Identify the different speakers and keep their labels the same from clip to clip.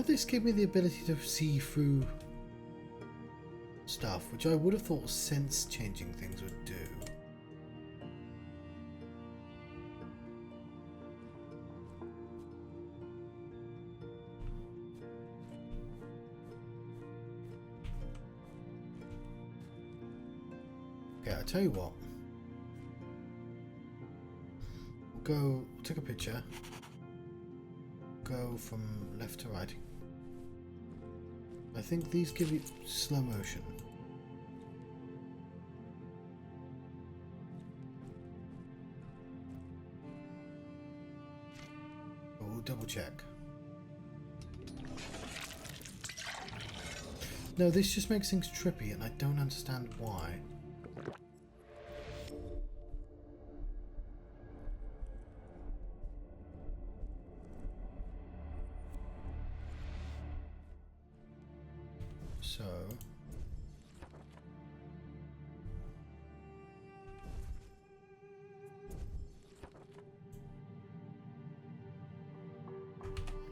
Speaker 1: of this gave me the ability to see through stuff, which I would have thought sense changing things would do. Okay, I tell you what. We'll go take a picture. Go from left to right. I think these give you slow motion. But we'll double check. No, this just makes things trippy and I don't understand why. So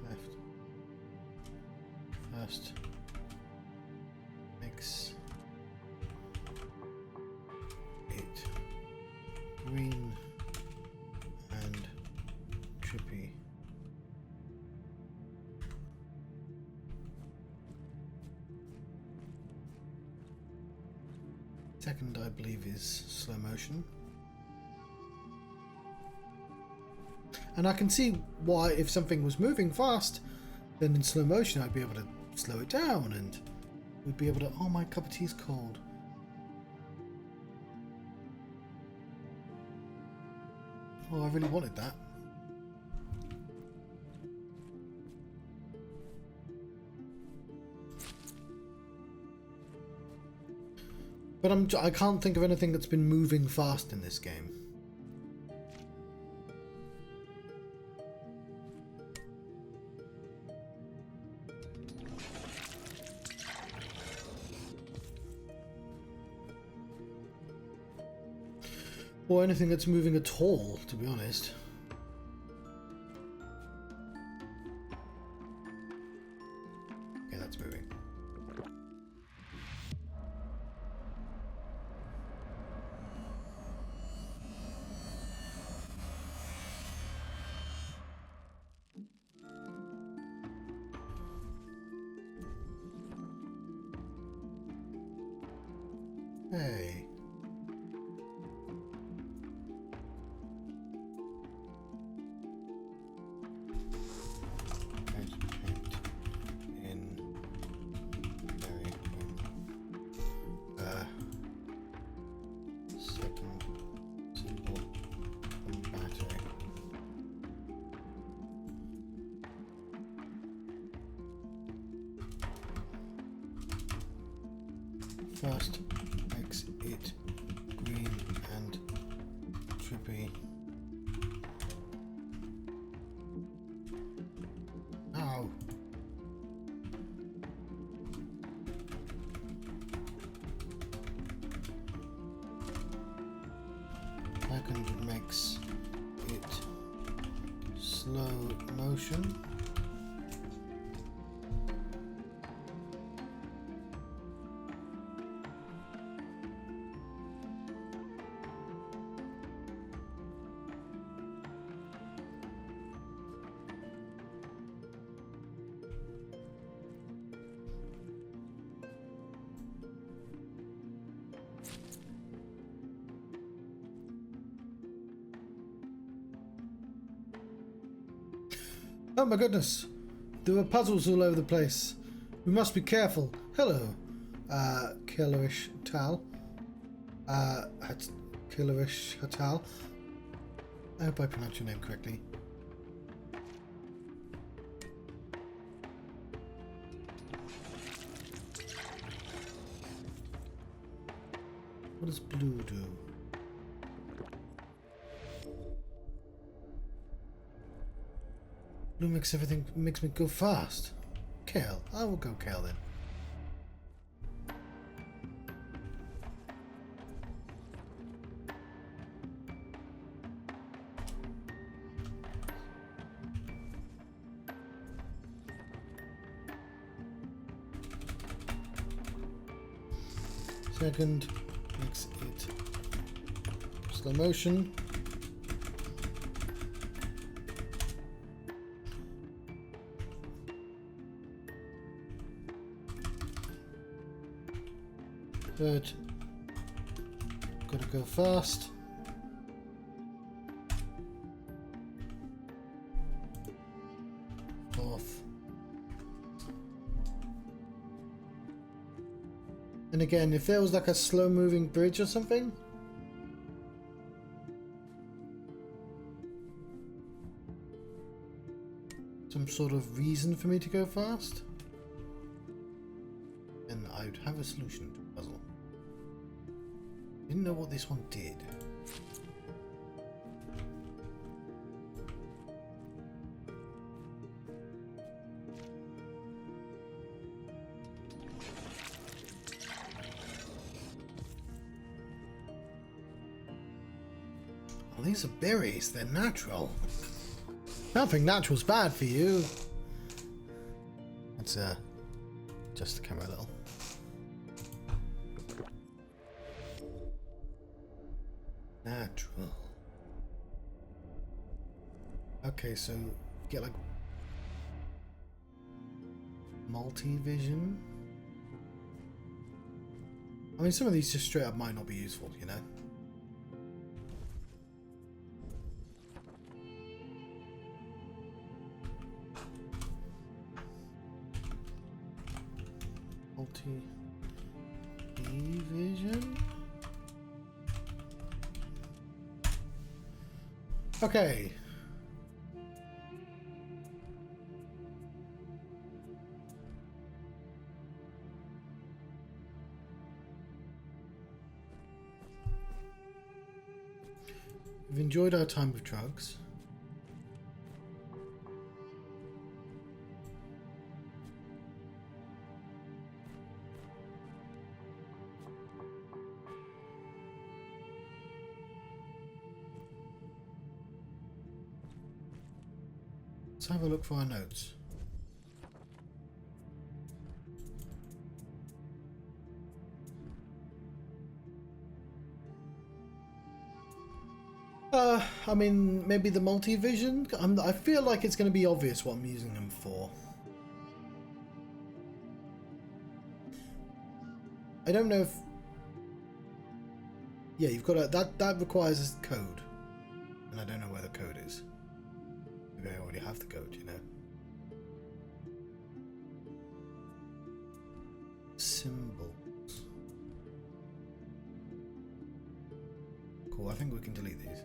Speaker 1: left first makes it green and trippy. Second, I believe, is slow motion. And I can see why, if something was moving fast, then in slow motion I'd be able to slow it down and we'd be able to... Oh, my cup of tea's cold. Oh, I really wanted that. But I can't think of anything that's been moving fast in this game. Or anything that's moving at all, to be honest. Okay, that's moving. Hey. First makes it green and trippy. Ow. Second makes it slow motion. Oh my goodness, there were puzzles all over the place. We must be careful. Hello, Killerish Tal. Killerish Hatal. I hope I pronounced your name correctly. What does blue do? Blue makes everything, makes me go fast. Kale. I will go Kale then. Second makes it slow motion. Third, gotta go fast. Fourth. And again, if there was like a slow moving bridge or something. Some sort of reason for me to go fast. Then I would have a solution to the puzzle. Didn't know what this one did. Well, these are berries. They're natural. I don't think natural's bad for you. Let's adjust the camera a little. Natural. Okay, so get like multi-vision. I mean, some of these just straight up might not be useful, you know. Multi-vision. Okay. We've enjoyed our time with drugs. Let's have a look for our notes. I mean, maybe the multi-vision? I feel like it's going to be obvious what I'm using them for. I don't know if... Yeah, you've got a... That requires a code. And I don't know where the code is. Maybe I already have the code, you know. Symbols. Cool, I think we can delete these.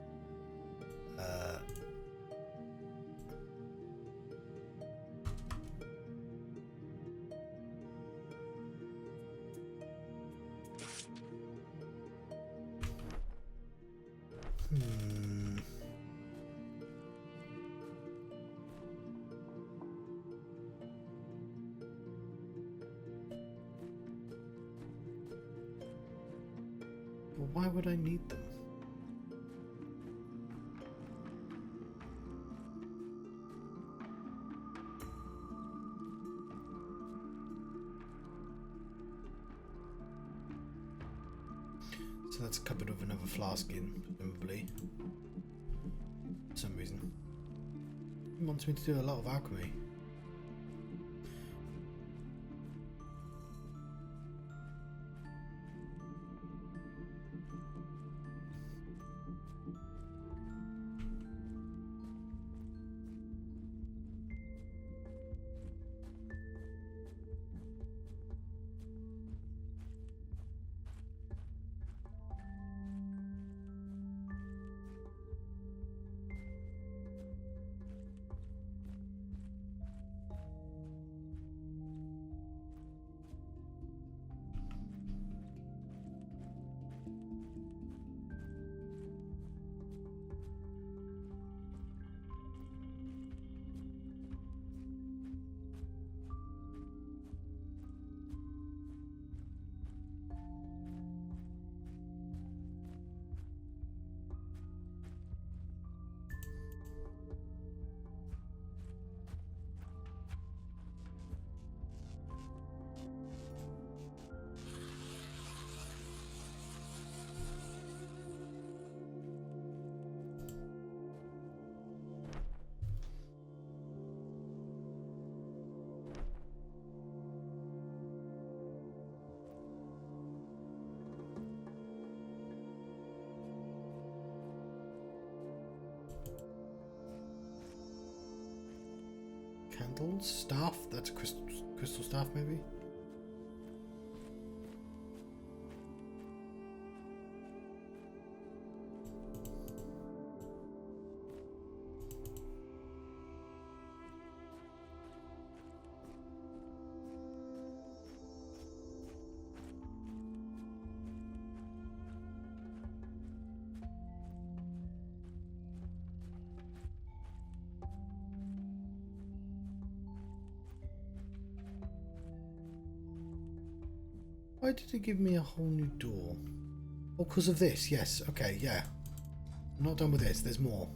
Speaker 1: Well, why would I need them? So that's a cupboard with another flask in, presumably. For some reason. He wants me to do a lot of alchemy. Candles? Staff? That's a crystal staff, maybe? Why did it give me a whole new door? Oh, because of this. Yes. Okay, yeah. I'm not done with this. There's more.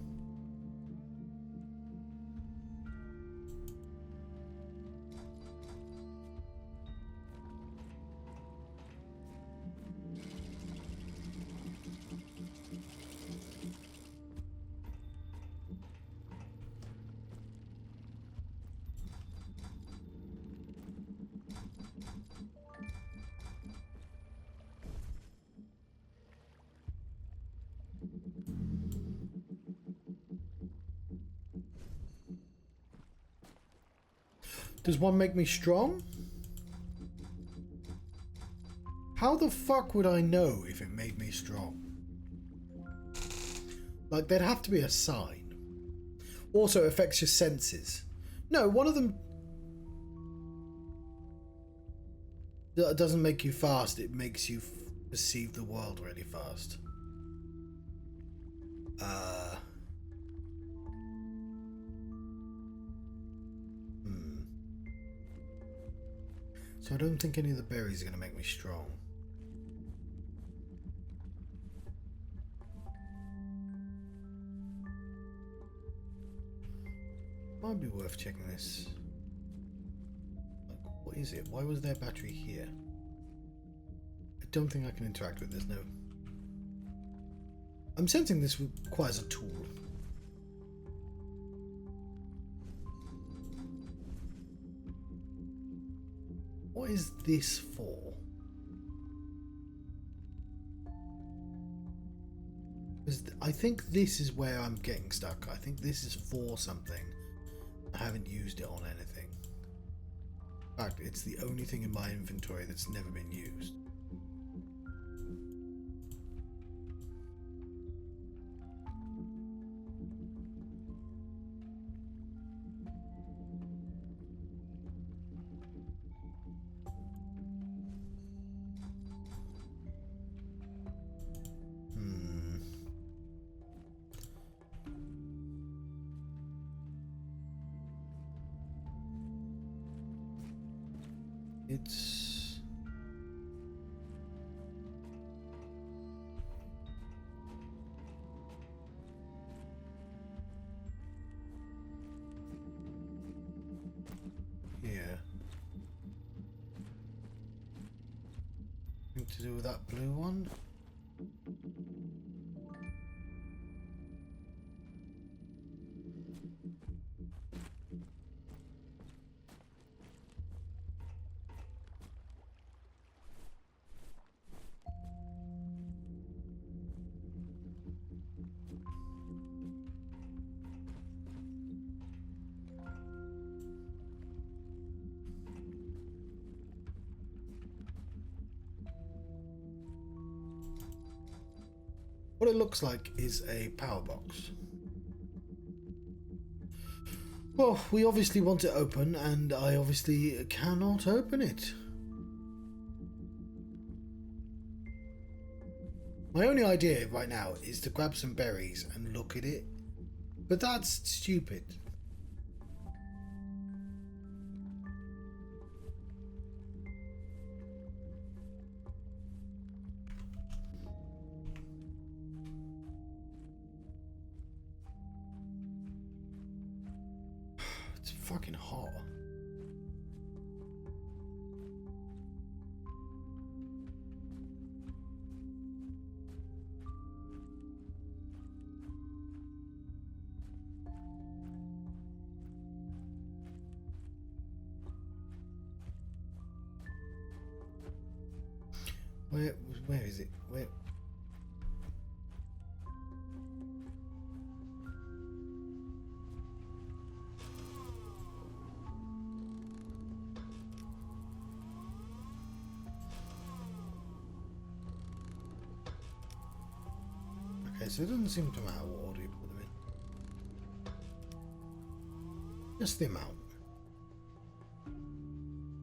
Speaker 1: Does one make me strong? How the fuck would I know if it made me strong? Like, there'd have to be a sign. Also, it affects your senses. No, one of them doesn't make you fast. It makes you perceive the world really fast. So I don't think any of the berries are going to make me strong. Might be worth checking this. Like, what is it? Why was there a battery here? I don't think I can interact with. There's no. I'm sensing this requires a tool. What is this for? I think this is where I'm getting stuck. I think this is for something. I haven't used it on anything. In fact, it's the only thing in my inventory that's never been used. It's here. Something to do with that blue one? What it looks like is a power box. Well, we obviously want it open, and I obviously cannot open it. My only idea right now is to grab some berries and look at it, but that's stupid. It's fucking hot. Where is it? Where? Okay, so it doesn't seem to matter what order you put them in. Just the amount.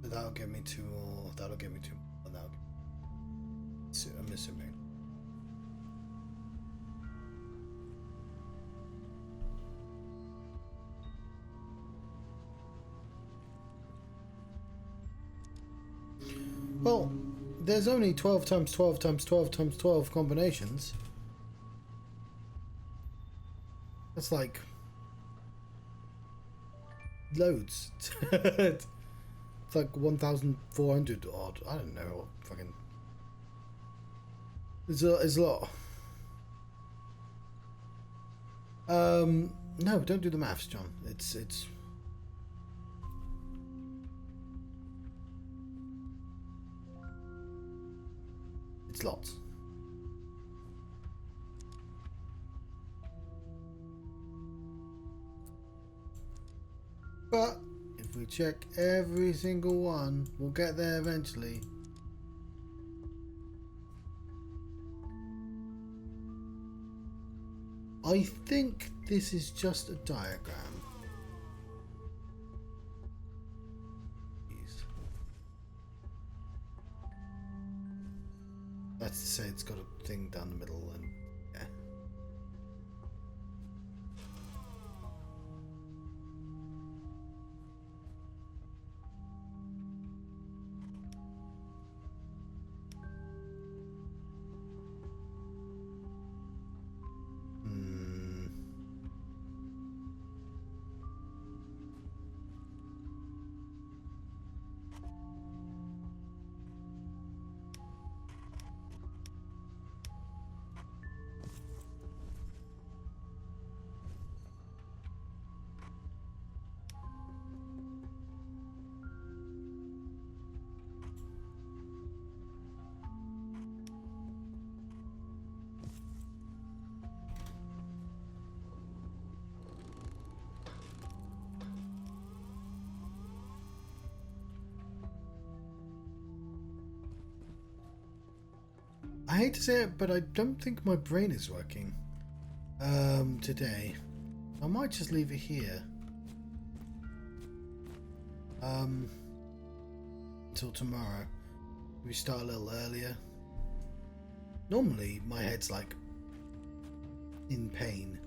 Speaker 1: So that'll get me 2 more. That'll get me 2 more. That'll get me... So I'm assuming. Well, there's only 12 times 12 times 12 times 12 combinations. That's like loads. It's like 1,400 odd. I don't know. Fucking. It's a lot. No, don't do the maths, John. It's lots. But if we check every single one, we'll get there eventually. I think this is just a diagram. That's to say it's got a thing down the middle and yeah. I hate to say it, but I don't think my brain is working today. I might just leave it here until tomorrow. We start a little earlier. Normally my head's like in pain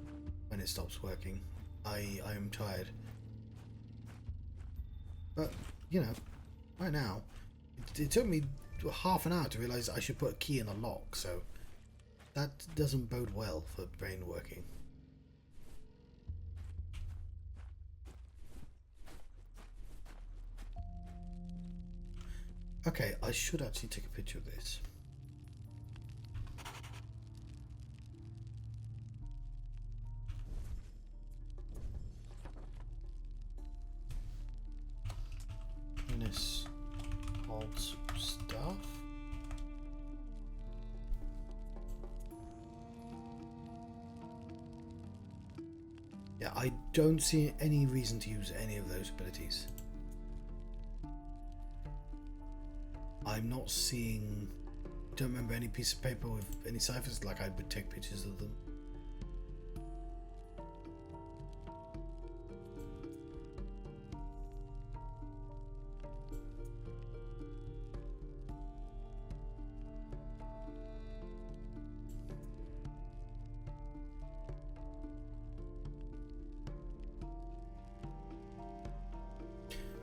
Speaker 1: when it stops working. I am tired, but you know, right now it took me half an hour to realise I should put a key in a lock, so that doesn't bode well for brain working. Okay, I should actually take a picture of this. Minus alt stuff. Yeah, I don't see any reason to use any of those abilities. I'm not seeing... Don't remember any piece of paper with any ciphers, like I would take pictures of them.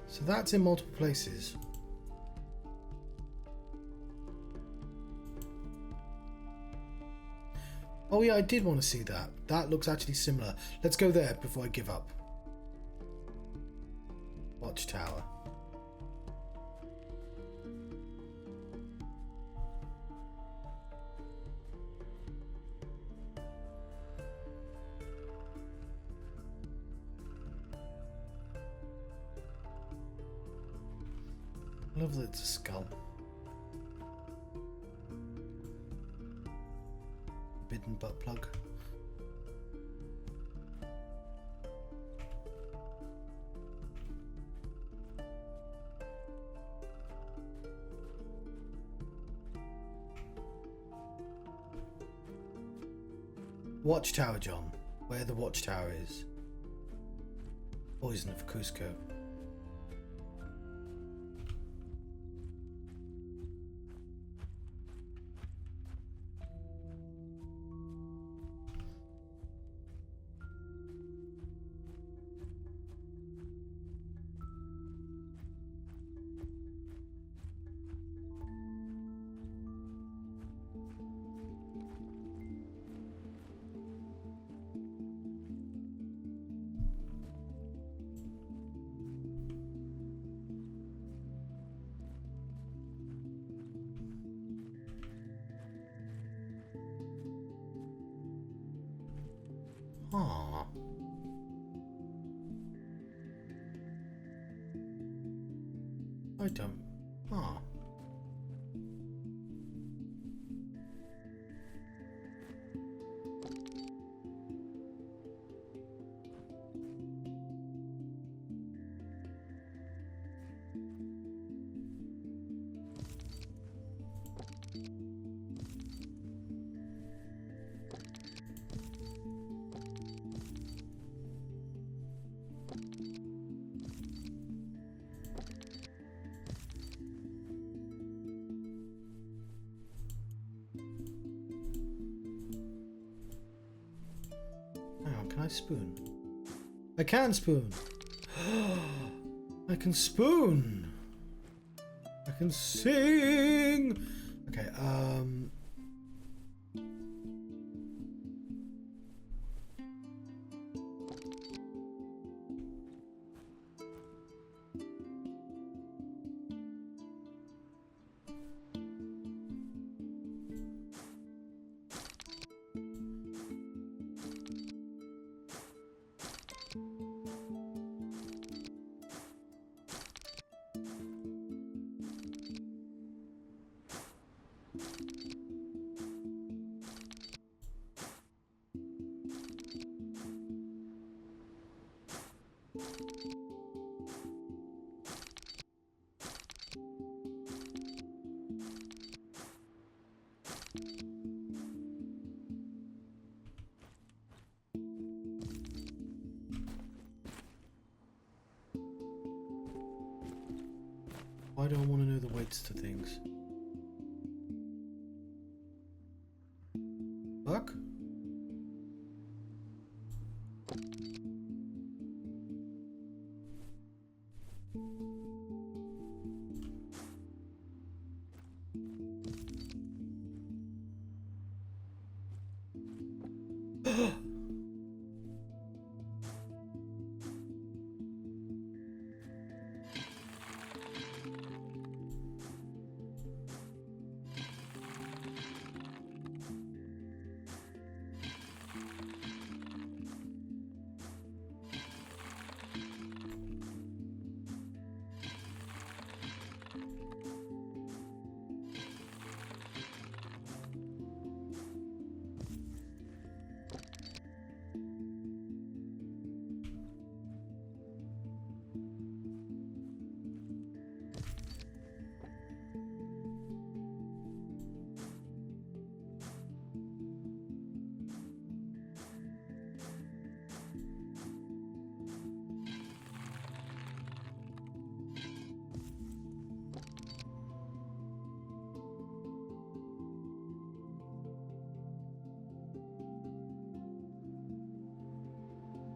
Speaker 1: So that's in multiple places. Oh yeah, I did want to see that. That looks actually similar. Let's go there before I give up. Watchtower. I love that it's a skull. Bidden butt plug. Watchtower, John. Where the watchtower is. Poison of Cusco. Ah. I don't. Ah. Hang on, can I spoon? I can spoon! I can spoon! I can sing! Okay, why do I want to know the weights to things? Fuck?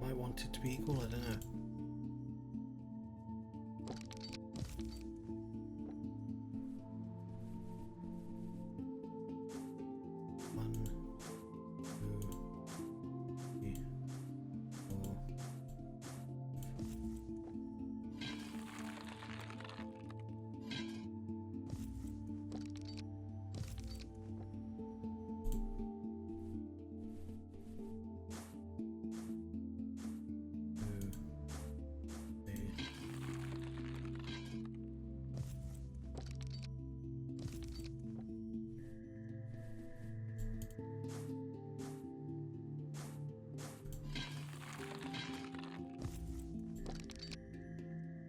Speaker 1: I want it to be equal, I don't know. One, two, three, four.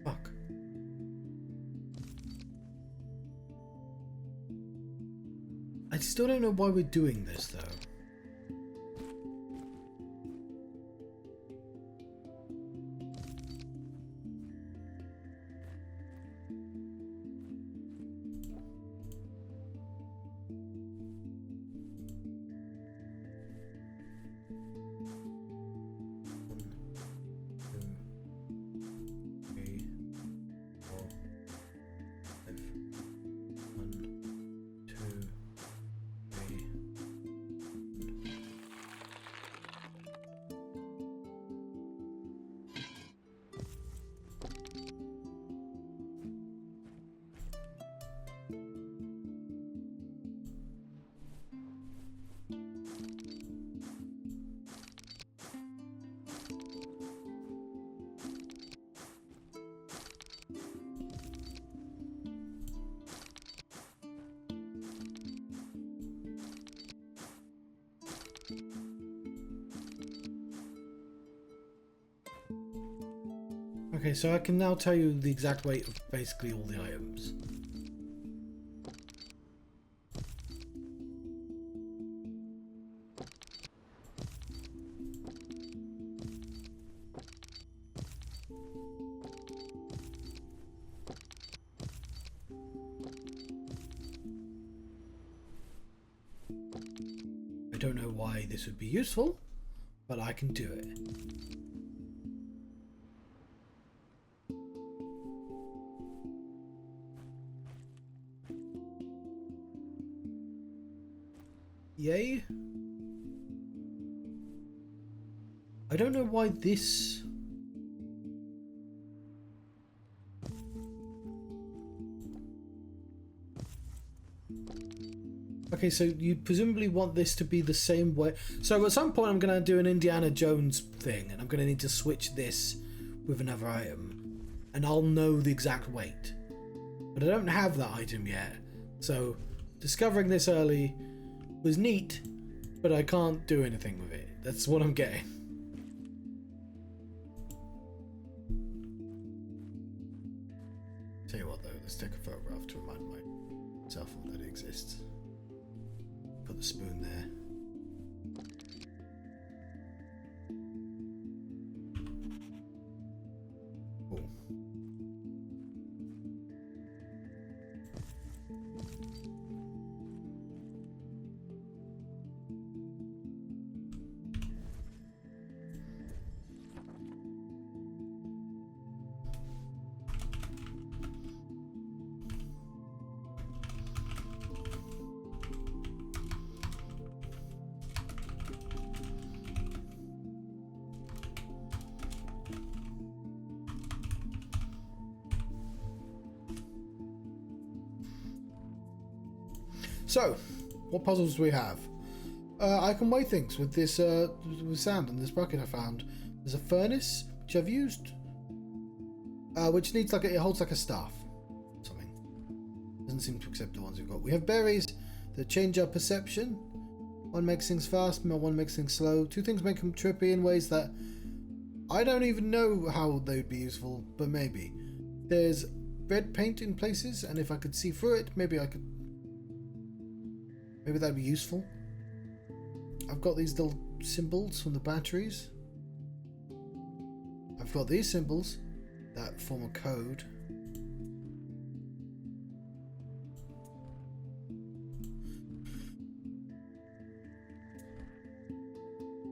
Speaker 1: Fuck. I still don't know why we're doing this though. Okay, so I can now tell you the exact weight of basically all the items. I don't know why this would be useful, but I can do it. Yay. I don't know why this... Okay, so you presumably want this to be the same way. So at some point I'm going to do an Indiana Jones thing, and I'm going to need to switch this with another item. And I'll know the exact weight. But I don't have that item yet. So discovering this early was neat, but I can't do anything with it. That's what I'm getting. Tell you what though, let's take a photograph to remind myself that it exists. Put the spoon there. Cool. So, what puzzles do we have? I can weigh things with this with sand in this bucket I found. There's a furnace which I've used, which needs like it holds like a staff, something. Doesn't seem to accept the ones we've got. We have berries that change our perception. One makes things fast, one makes things slow. Two things make them trippy in ways that I don't even know how they'd be useful, but maybe. There's red paint in places, and if I could see through it, maybe I could. Maybe that'd be useful. I've got these little symbols from the batteries. I've got these symbols that form a code.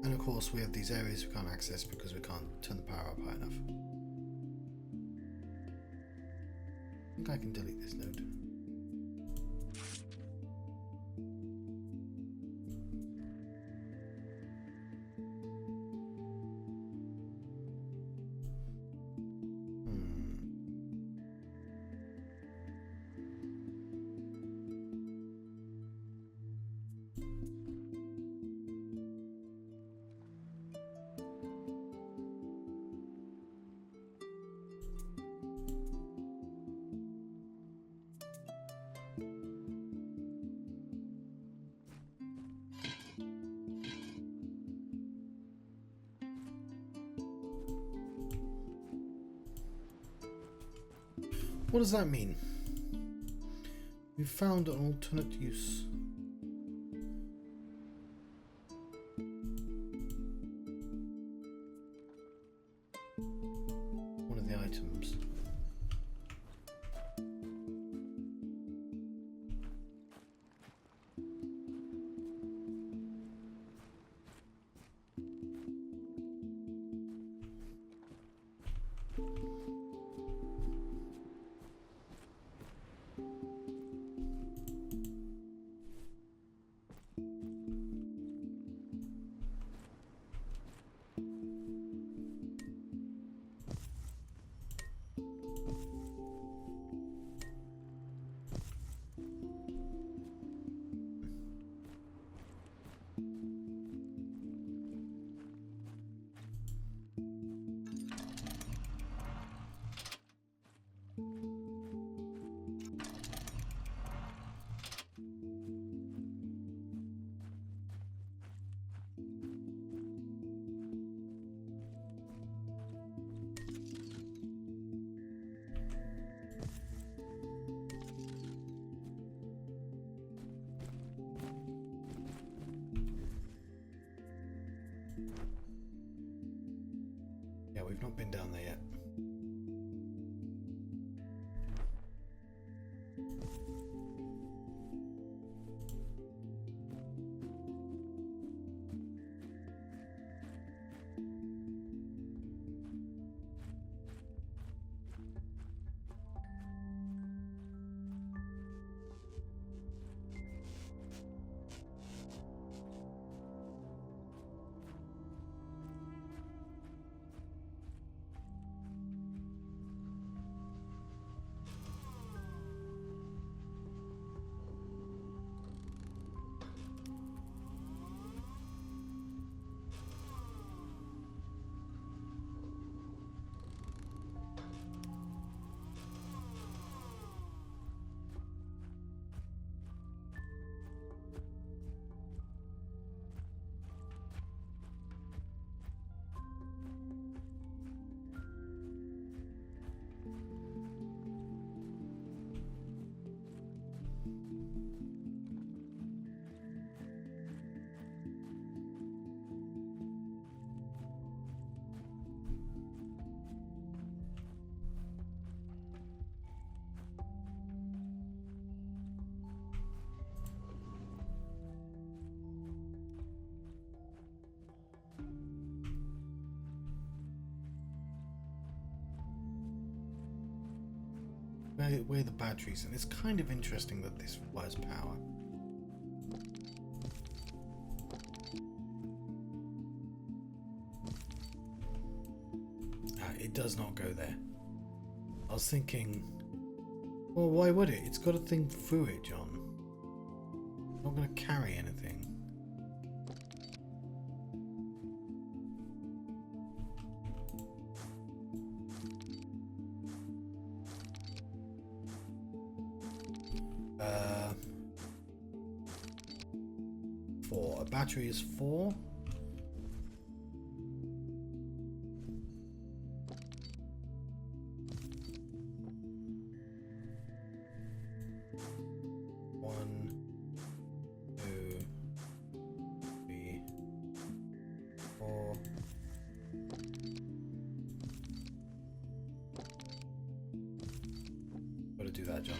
Speaker 1: And of course we have these areas we can't access because we can't turn the power up high enough. I think I can delete this node. What does that mean? We found an alternate use. One of the items. we've not been down there yet. Where the batteries, and it's kind of interesting that this requires power. It does not go there. I was thinking, well, why would it? It's got a thing through it, John. It's not going to carry anything. Four. A battery is 4. Do that, John.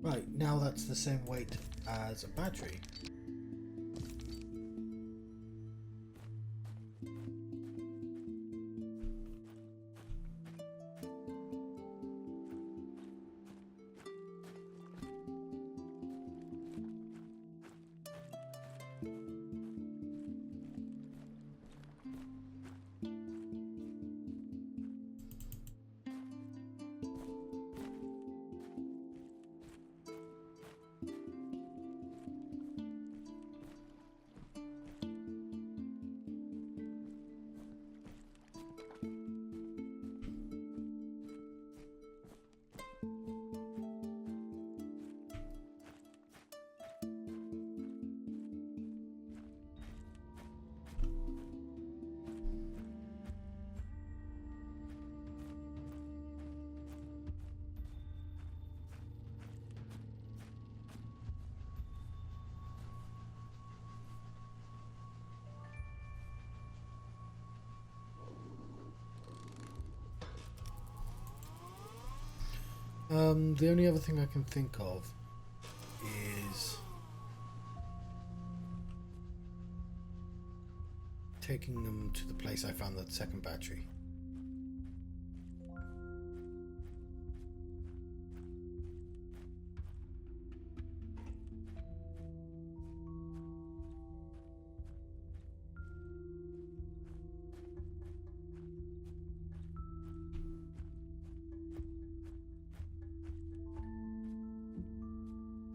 Speaker 1: Right, now that's the same weight as a battery. The only other thing I can think of is taking them to the place I found that second battery.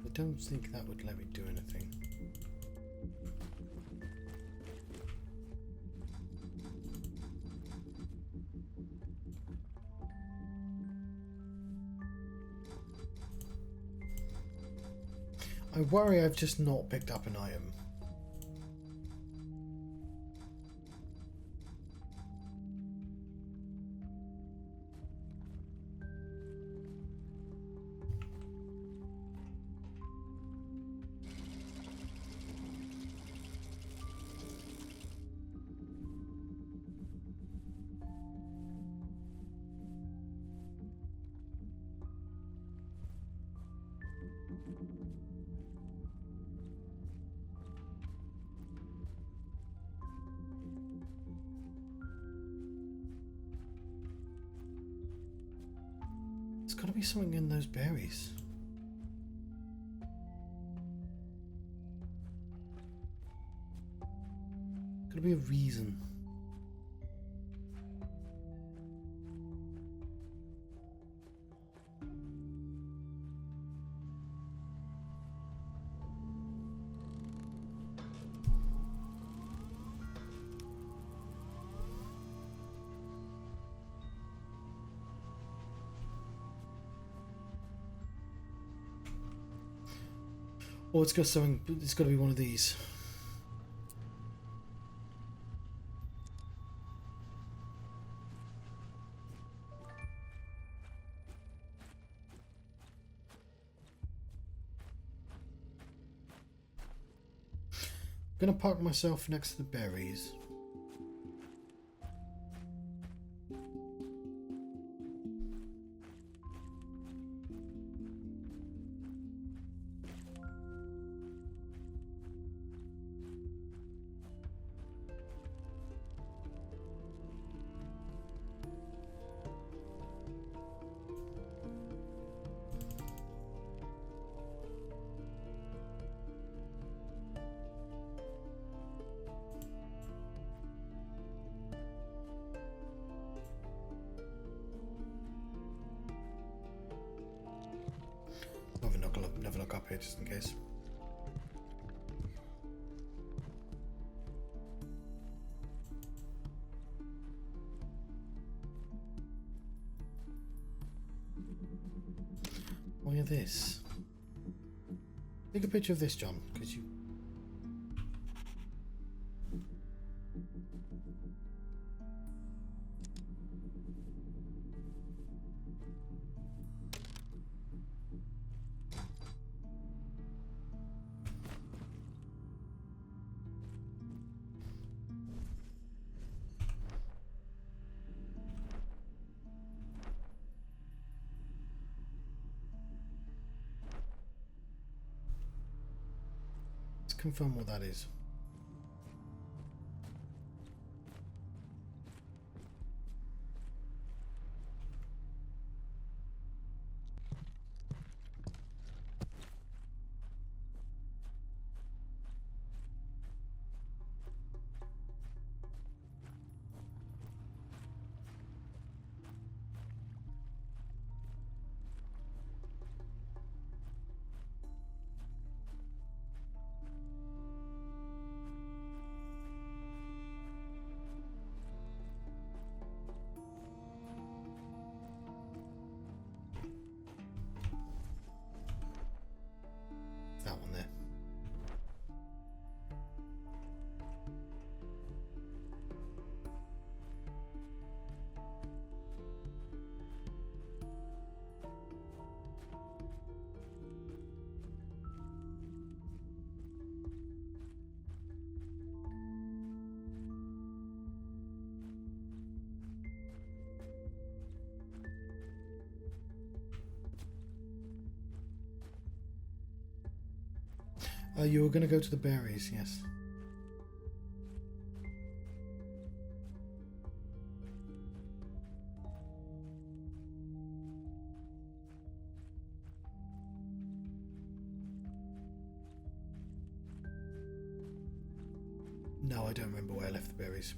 Speaker 1: I don't think that would let me do anything. I worry I've just not picked up an item. There's got to be something in those berries. Got to be a reason. Oh, it's got something. It's got to be one of these. I'm gonna park myself next to the berries. Never look up here just in case. Look at this. Take a picture of this, John, because you. Confirm what that is. That one there. You were going to go to the berries, yes. No, I don't remember where I left the berries.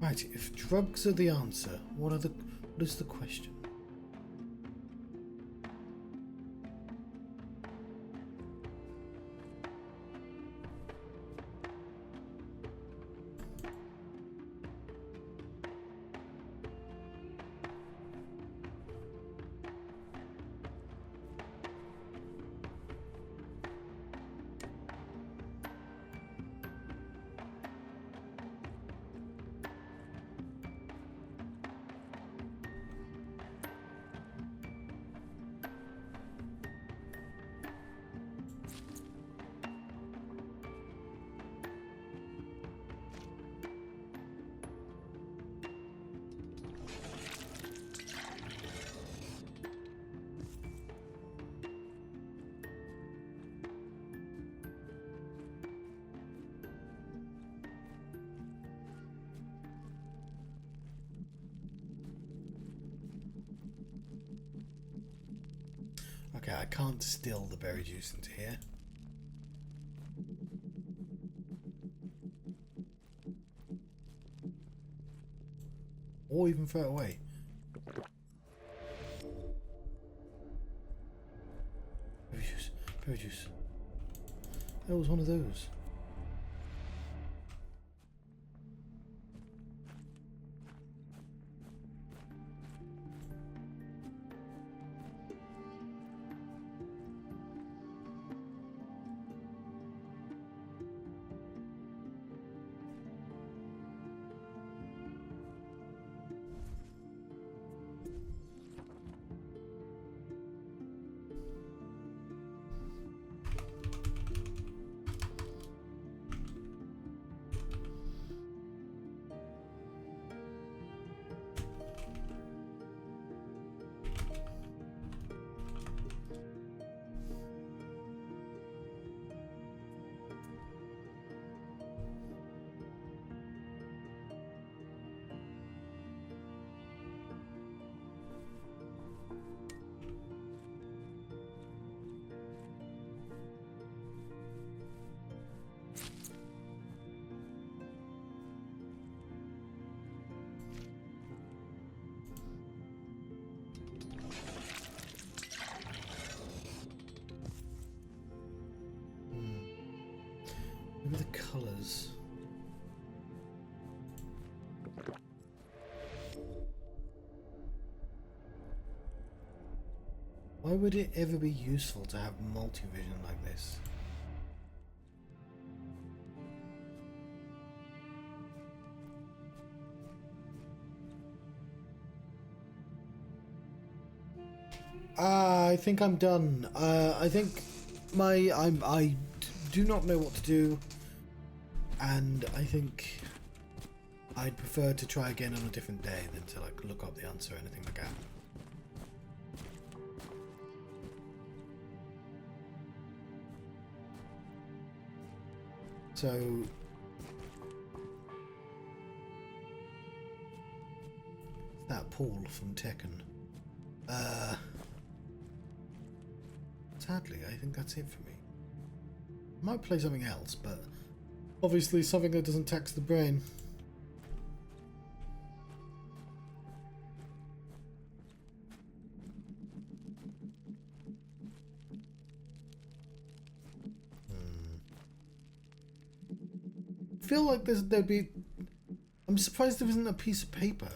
Speaker 1: Right, if drugs are the answer, what is the question? Okay, I can't distill the berry juice into here. Or even throw it away. Berry juice, berry juice. That was one of those. Maybe the colours. Why would it ever be useful to have multi-vision like this? I think I'm done. I think I do not know what to do, and I think I'd prefer to try again on a different day than to like look up the answer or anything like that. So that Paul from Tekken. Sadly, I think that's it for me. I might play something else, but obviously something that doesn't tax the brain. I feel like there'd be... I'm surprised there isn't a piece of paper.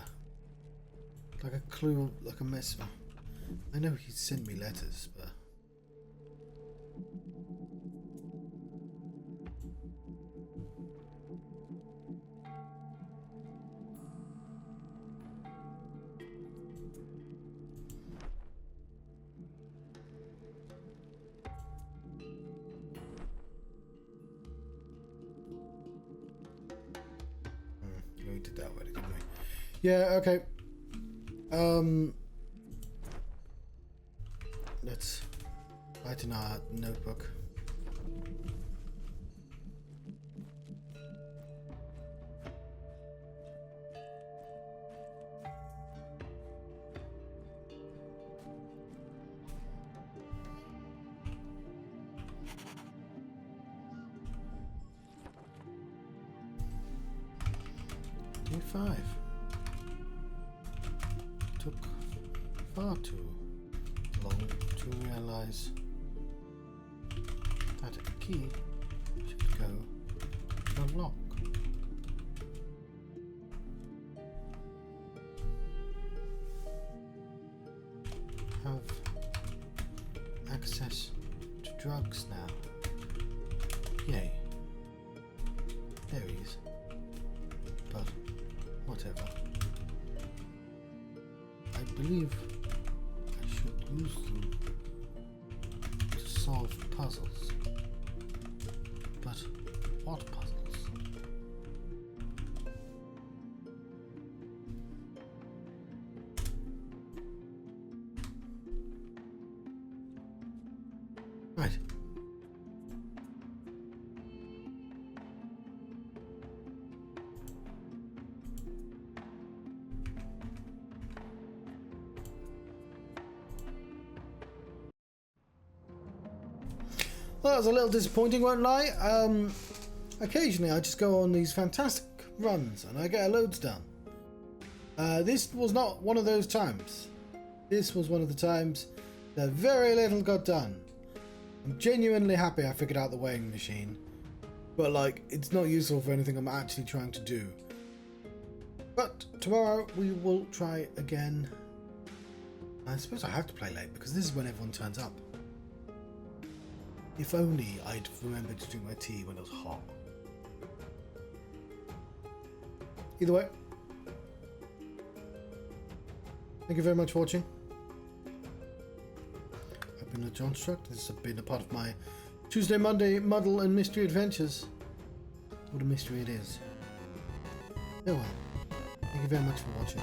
Speaker 1: Like a clue, like a mess. I know he sent me letters, but... we did that already, didn't we? Yeah, okay. Let's write in our notebook. 25. Took far too long to realize that a key should go to unlock. Have access to drugs now. Yay. Diaries. But whatever. I believe I should use them to solve puzzles. But what puzzles? Right. Well, that was a little disappointing, won't lie. Occasionally I just go on these fantastic runs and I get loads done. This was not one of those times. This was one of the times that very little got done. I'm genuinely happy I figured out the weighing machine, but like, it's not useful for anything I'm actually trying to do. But tomorrow we will try again. I suppose I have to play late because this is when everyone turns up. If only I'd remembered to drink my tea when it was hot. Either way, thank you very much for watching. I've been Johnstruct. This has been a part of my Tuesday, Monday muddle and mystery adventures. What a mystery it is. Farewell. Thank you very much for watching.